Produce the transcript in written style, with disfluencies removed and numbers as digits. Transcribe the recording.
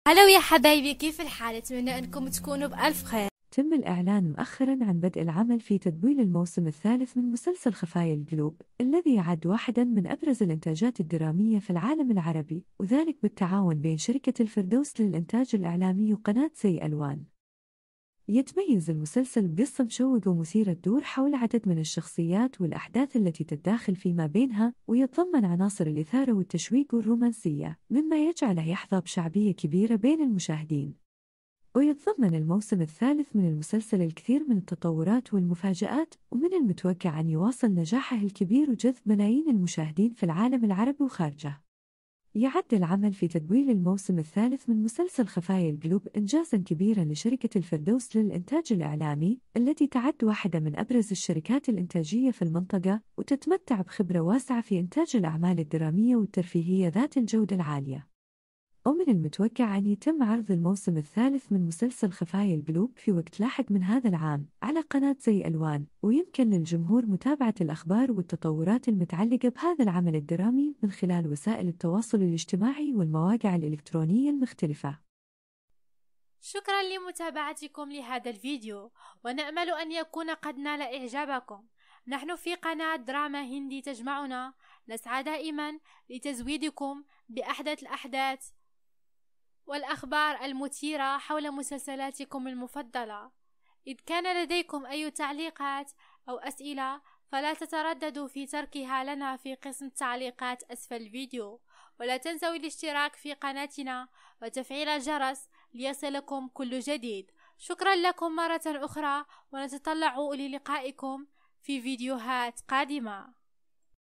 هلو يا حبايبي، كيف الحال؟ أتمنى أنكم تكونوا بألف خير. تم الإعلان مؤخرا عن بدء العمل في تدوين الموسم الثالث من مسلسل خفايا القلوب، الذي يعد واحدا من أبرز الإنتاجات الدرامية في العالم العربي، وذلك بالتعاون بين شركة الفردوس للإنتاج الإعلامي وقناة زي ألوان. يتميز المسلسل بقصة مشوقة ومثيرة تدور حول عدد من الشخصيات والأحداث التي تتداخل فيما بينها، ويتضمن عناصر الإثارة والتشويق والرومانسية، مما يجعله يحظى بشعبية كبيرة بين المشاهدين. ويتضمن الموسم الثالث من المسلسل الكثير من التطورات والمفاجآت، ومن المتوقع أن يواصل نجاحه الكبير وجذب ملايين المشاهدين في العالم العربي وخارجه. يعد العمل في تدوين الموسم الثالث من مسلسل خفايا القلوب إنجازاً كبيراً لشركة الفردوس للإنتاج الإعلامي، التي تعد واحدة من أبرز الشركات الإنتاجية في المنطقة، وتتمتع بخبرة واسعة في إنتاج الأعمال الدرامية والترفيهية ذات الجودة العالية. ومن المتوقع أن يتم عرض الموسم الثالث من مسلسل خفايا القلوب في وقت لاحق من هذا العام على قناة زي ألوان، ويمكن للجمهور متابعة الأخبار والتطورات المتعلقة بهذا العمل الدرامي من خلال وسائل التواصل الاجتماعي والمواقع الإلكترونية المختلفة. شكرا لمتابعتكم لهذا الفيديو، ونأمل أن يكون قد نال إعجابكم. نحن في قناة دراما هندي تجمعنا نسعى دائما لتزويدكم بأحدث الأحداث والأخبار المثيرة حول مسلسلاتكم المفضلة. إذ كان لديكم أي تعليقات أو أسئلة فلا تترددوا في تركها لنا في قسم التعليقات أسفل الفيديو، ولا تنسوا الاشتراك في قناتنا وتفعيل الجرس ليصلكم كل جديد. شكرا لكم مرة أخرى، ونتطلع للقائكم في فيديوهات قادمة.